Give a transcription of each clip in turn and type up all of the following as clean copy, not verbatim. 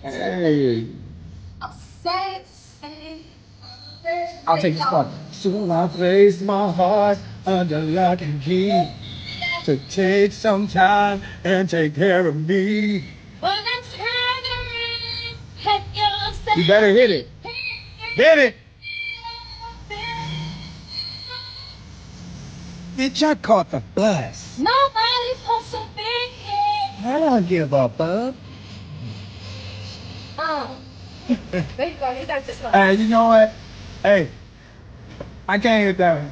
Hey, I'll take this one. So I place my heart under lock and key to take some time and take care of me. You better hit it. Hit it. Bitch, I caught the bus. Nobody supposed to be here. I don't give a fuck. There you go. You got this one. Hey, you know what? Hey, I can't hit that one.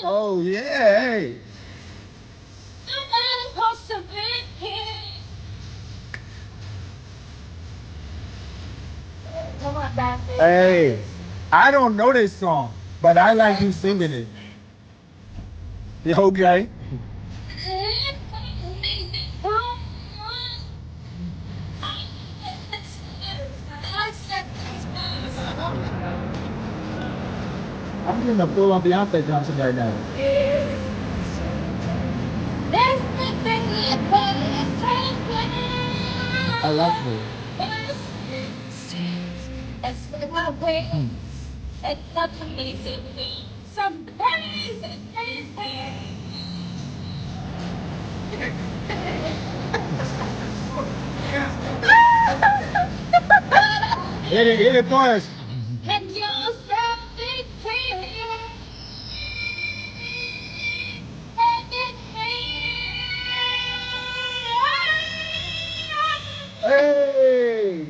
Oh, yeah, hey. Nobody supposed to be here. Come on, baby. Hey, I don't know this song, but I like you singing it. You okay? I'm getting a full on Beyonce Johnson right now. I love her. Hit it for us. Hey!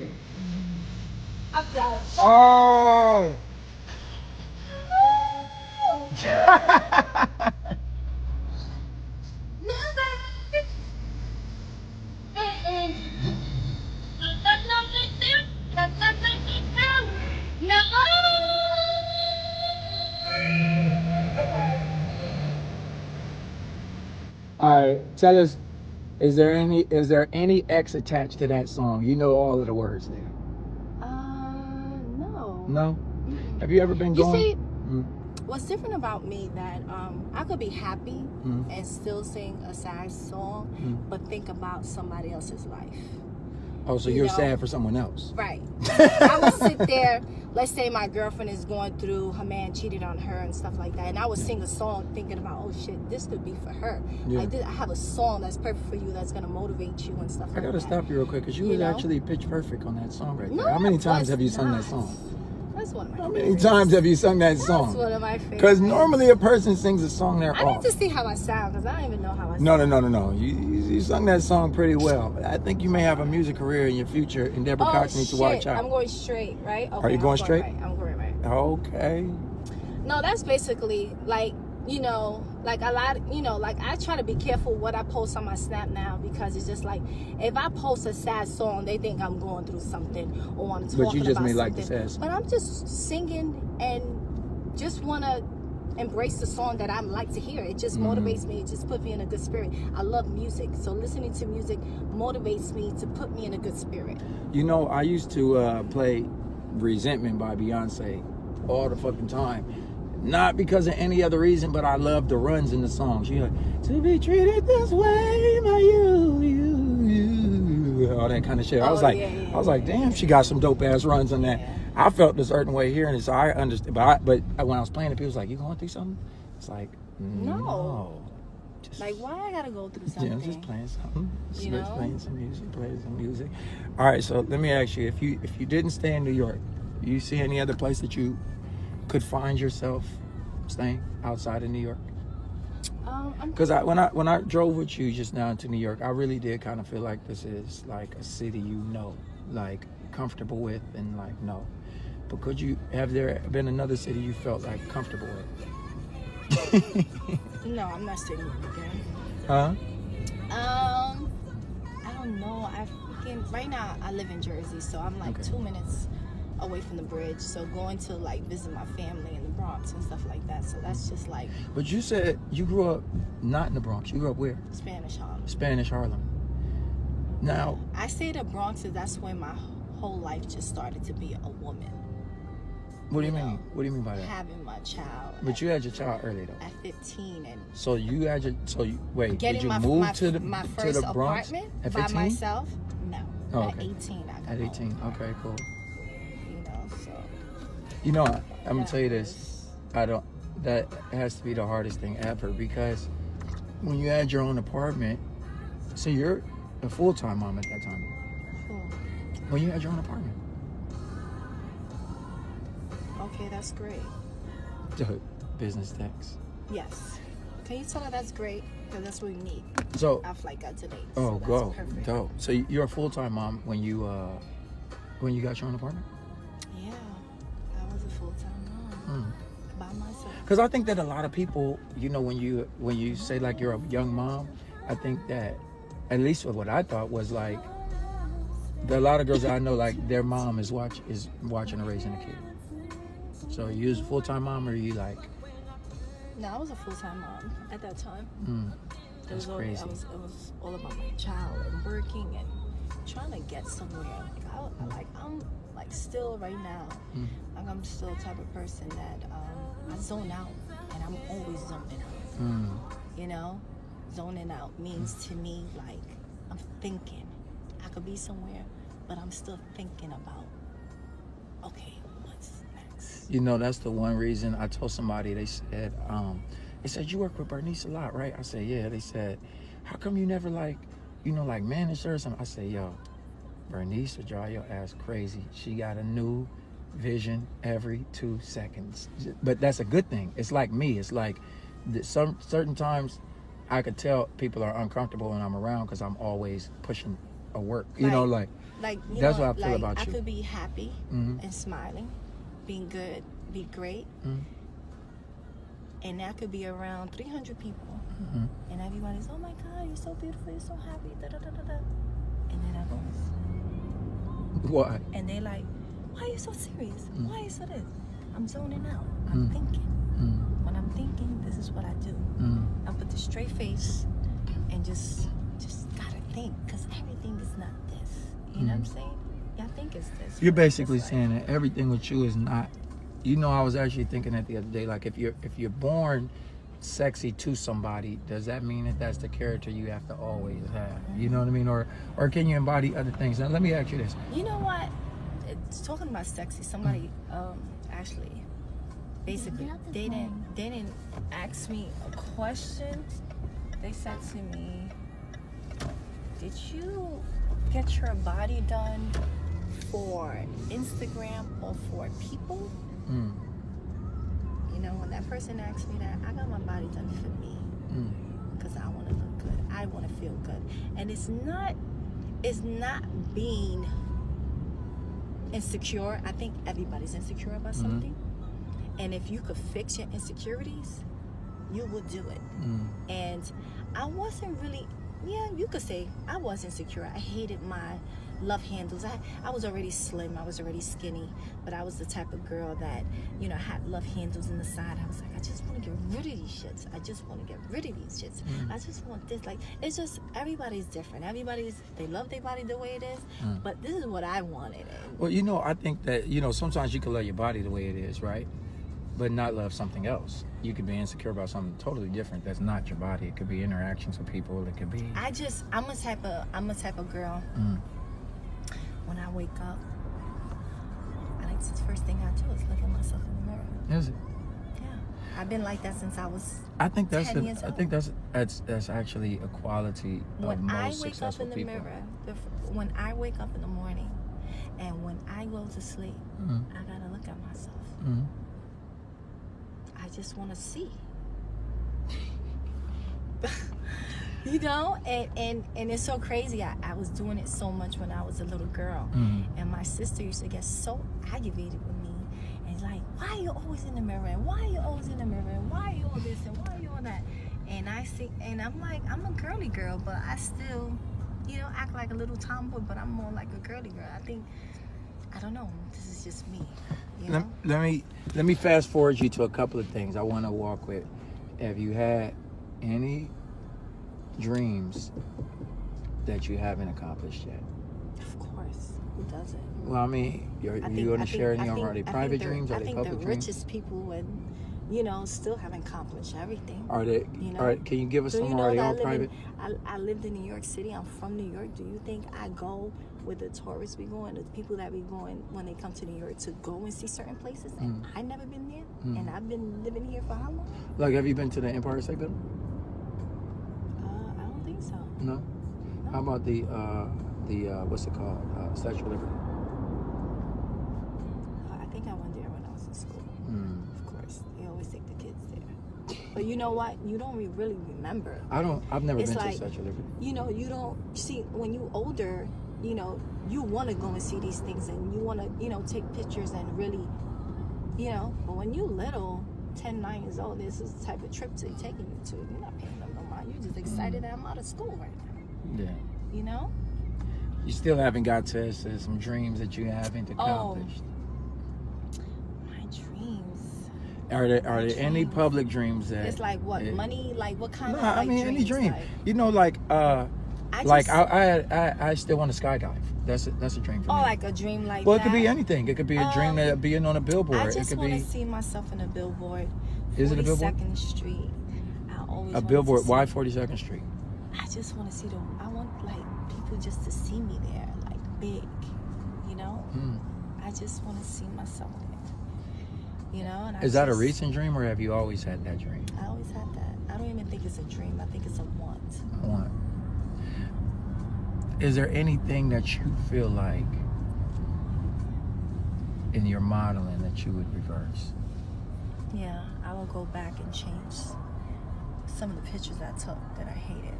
Oh! All right, tell us, is there any X attached to that song? You know all of the words there. No. No? Have you ever been You going? see, Mm. what's different about me that I could be happy and still sing a sad song, but think about somebody else's life. Oh, so you're sad for someone else? Right. I would sit there, let's say my girlfriend is going through, her man cheated on her and stuff like that, and I would sing a song thinking about, oh shit, this could be for her. Yeah. Like, I have a song that's perfect for you, that's going to motivate you and stuff like that. I gotta stop you real quick, because you was know? actually pitch perfect on that song right there. No, How many times it's have you sung that not. song? That's one of my How favorites. many times have you sung that song? That's one of my favorites. Because normally a person sings a song they're I off. need to see how I sound, because I don't even know how I sound. No. You sung that song pretty well. I think you may have a music career in your future, and Deborah Cox needs to watch out. I'm going straight, right? Okay, Are you going straight? Right. I'm going right. Okay. No, that's basically like, like a lot, like I try to be careful what I post on my Snap now, because it's just like, if I post a sad song, they think I'm going through something or I'm talking about something. But you just may like the sad song. But I'm just singing and just want to embrace the song that I like to hear. It just motivates me. It just puts me in a good spirit. I love music, so listening to music motivates me to put me in a good spirit. I used to play Resentment by Beyonce all the fucking time. Not because of any other reason, but I love the runs in the song. She like, to be treated this way by you, all that kind of shit. I was like, damn, she got some dope ass runs on that. Yeah. I felt a certain way hearing it, so I understand. But when I was playing it, people was like, you going through something? It's like, no. Just, like, why I gotta go through something? Yeah, I'm just playing something. You know? Playing some music. All right, so let me ask you, if you didn't stay in New York, do you see any other place that you could find yourself staying outside of New York? Because when I drove with you just now to New York, I really did kind of feel like this is like a city like comfortable with, and like no. But have there been another city you felt like comfortable with? No, I'm not staying again. Huh? I don't know. Right now I live in Jersey, so I'm like 2 minutes away from the bridge. So going to like visit my family in the Bronx and stuff like that. So that's just like. But you said you grew up not in the Bronx. You grew up where? Spanish Harlem. Spanish Harlem. Now. I say the Bronx is that's when my whole life just started to be a woman. What do you mean? What do you mean by that? Having my child. But you had your child early though. At 15 and. So you had your. So you, wait. Getting did you my, move my, to the my to first the Bronx apartment at by 15? myself? No. Oh, At okay. 18, I got At my 18. own Okay, cool. You know, so. You know, I'm gonna tell you this. was- I don't. That has to be the hardest thing ever because when you had your own apartment, so you're a full-time mom at that time. Cool. When you had your own apartment. Okay, that's great. Dude, business tax. Yes. Can you tell her that's great? Because that's what we need. So. Our flight got today. Oh, so that's go. perfect. Dope. So you're a full-time mom when you got your own apartment? Yeah. I was a full-time mom. By myself. Because I think that a lot of people, you know, when you say like you're a young mom, I think that at least what I thought was like a lot of girls that I know, like their mom is watching or raising a kid. So you was a full-time mom, or you like? No, I was a full-time mom at that time. That's it was crazy. It was all about my child and working and trying to get somewhere. I'm like still right now. Like I'm still the type of person that I zone out, and I'm always zoning out. You know, zoning out means to me like I'm thinking. I could be somewhere, but I'm still thinking about, okay, what's next? You know, that's the one reason I told somebody. They said you work with Bernice a lot, right? I said, yeah. They said, how come you never like manage her or something? I said, yo, Bernice will drive your ass crazy. She got a new vision every 2 seconds. But that's a good thing. It's like me. It's like some certain times I could tell people are uncomfortable when I'm around because I'm always pushing a work. You know, like that's what I feel about you. I could be happy and smiling, being good, be great. And that could be around 300 people. And everybody's, oh my God, you're so beautiful, you're so happy, da da da da da. And then I go, Why? and they're like, why are you so serious? Why are you so this? I'm zoning out. I'm thinking. When I'm thinking, this is what I do. I put the straight face and just gotta think, because everything is not this. You know what I'm saying? Y'all think it's this. You're basically saying that everything with you is not. You know, I was actually thinking that the other day. Like, if you're born sexy to somebody, does that mean that that's the character you have to always have? You know what I mean? Or can you embody other things? Now, let me ask you this. You know what? It's talking about sexy. Somebody actually, basically, they didn't ask me a question. They said to me, "Did you get your body done for Instagram or for people?" You know, when that person asked me that, I got my body done for me because I want to look good. I want to feel good, and it's not being insecure. I think everybody's insecure about something, and if you could fix your insecurities, you will do it. And I wasn't really, you could say I was insecure. I hated my love handles. I was already slim, I was already skinny, but I was the type of girl that, you know, had love handles in the side. I was like, I just want to get rid of these shits. I just want to get rid of these shits. I just want this. Like, it's just, everybody's different. They love their body the way it is, but this is what I wanted. Well, you know, I think that, you know, sometimes you can love your body the way it is, right? But not love something else. You could be insecure about something totally different that's not your body. It could be interactions with people. It could be. I'm a type of girl. When I wake up, the first thing I do is look at myself in the mirror. Is it? Yeah, I've been like that since I was. I think that's 10 years old. I think that's actually a quality of most successful people. When I wake up in the mirror, when I wake up in the morning, and when I go to sleep, I gotta look at myself. I just want to see. You know, and it's so crazy. I was doing it so much when I was a little girl, and my sister used to get so aggravated with me, and like, why are you always in the mirror? And why are you always in the mirror? And why are you all this? And why are you all that? And I see, and I'm like, I'm a girly girl, but I still, you know, act like a little tomboy, but I'm more like a girly girl. I don't know. This is just me. You know? Let me fast forward you to a couple of things I want to walk with. Have you had any dreams that you haven't accomplished yet? Of course. Who doesn't? Well, I mean, you're going to share any of them? Are they private dreams? Are they public dreams? I think the richest people and, you know, still haven't accomplished everything. Are they? You know? All right, can you give us some more? Are they all private? I lived in New York City. I'm from New York. Do you think I go with the tourists be going, the people that be going when they come to New York to go and see certain places? And I never been there. And I've been living here for how long? Like, have you been to the Empire State Building? I don't think so. No. How about the what's it called? Statue of Liberty. I think I went there when I was in school. Of course, they always take the kids there. But you know what? You don't really remember. I've never been like, to Statue of Liberty. You know, you don't see when you older. You know, you want to go and see these things, and you want to, you know, take pictures and really, you know. But when you little, 10, 9 years old, this is the type of trip they're taking you to. You're not paying them no mind. You're just excited that I'm out of school right now. Yeah. You know. You still haven't got to some dreams that you haven't accomplished. My dreams. Are there any public dreams that? It's like what money? Like what kind of? I like, mean, dreams? any dream. Like, you know, like I still want to skydive. That's a dream for me. Oh, like a dream like well, that? It could be anything. It could be a dream that being on a billboard. I just want to see myself in a billboard. Is it a billboard? 42nd Street. I always a billboard. Why 42nd Street? I just want to see I want like people just to see me there, like big. You know. I just want to see myself there. You know. And Is that a recent dream, or have you always had that dream? I always had that. I don't even think it's a dream. I think it's a want. A want. Is there anything that you feel like in your modeling that you would reverse? Yeah, I will go back and change some of the pictures I took that I hated.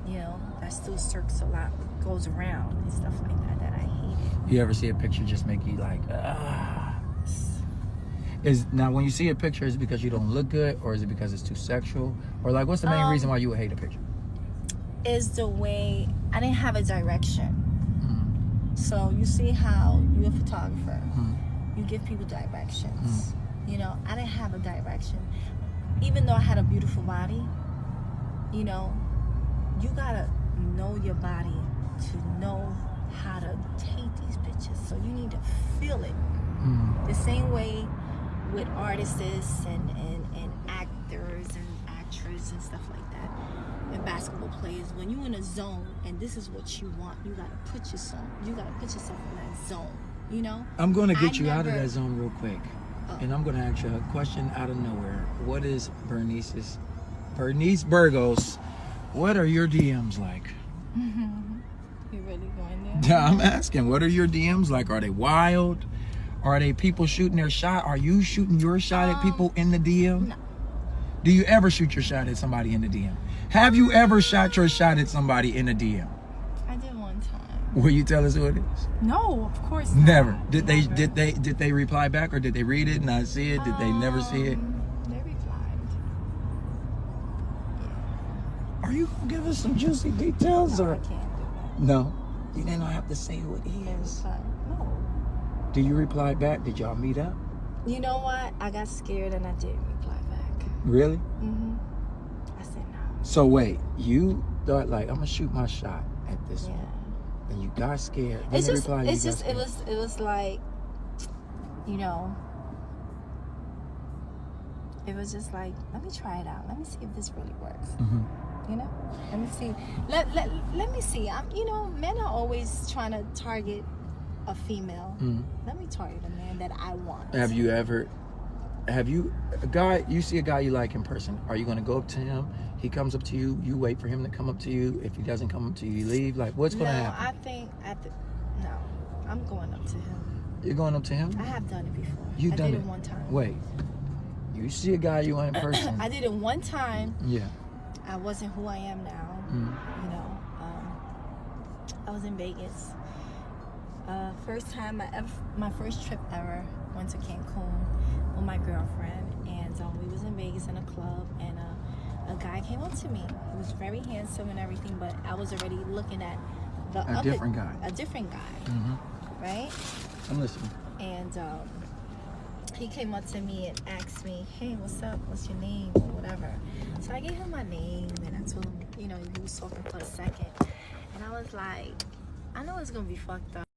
You know, that still circles a lot, goes around and stuff like that I hated. You ever see a picture just make you like, ah? Now when you see a picture, is it because you don't look good, or is it because it's too sexual, or like what's the main reason why you would hate a picture? Is the way I didn't have a direction. So you see how you're a photographer, you give people directions. You know, I didn't have a direction. Even though I had a beautiful body, you know, you gotta know your body to know how to take these pictures. So you need to feel it. The same way with artists and actors and actresses and stuff like that. And basketball players, when you're in a zone and this is what you want, you gotta put yourself in that zone, you know? I'm gonna get you out of that zone real quick. And I'm gonna ask you a question out of nowhere. What is Bernice Burgos, what are your DMs like? You really going there? Yeah, I'm asking, what are your DMs like? Are they wild? Are they people shooting their shot? Are you shooting your shot at people in the DM? No. Do you ever shoot your shot at somebody in the DM? Have you ever shot your shot at somebody in a DM? I did one time. Will you tell us who it is? No, of course not. Never. Did they reply back, or did they read it and not see it? Did they never see it? They replied. Yeah. Are you gonna give us some juicy details, No, or I can't do that. no? You didn't have to say who it They is. replied. No. Do you reply back? Did y'all meet up? You know what? I got scared and I didn't reply back. Really? I said no. So wait, you thought like I'm gonna shoot my shot at this Yeah. one, and you got scared. When It's they just, replied, you it's got just, scared. it was like, you know, it was just like, let me try it out. Let me see if this really works. You know, let me see. Let me see. You know, men are always trying to target a female. Let me target a man that I want. Have you you see a guy you like in person? Are you gonna go up to him? He comes up to you. You wait for him to come up to you. If he doesn't come up to you, you leave. Like, what's gonna happen? I think no, I'm going up to him. You're going up to him? I have done it before. You've done I did it it one time. Wait. You see a guy you want in person? I did it one time. Yeah. I wasn't who I am now. You know, I was in Vegas. First time my first trip ever, went to Cancun with my girlfriend, and we was in Vegas in a club, and a guy came up to me. He was very handsome and everything, but I was already looking at a different guy. Right? I'm listening. And he came up to me and asked me, hey, what's up? What's your name? Or whatever. So I gave him my name, and I told him, you know, he was talking for a second. And I was like, I know it's gonna be fucked up.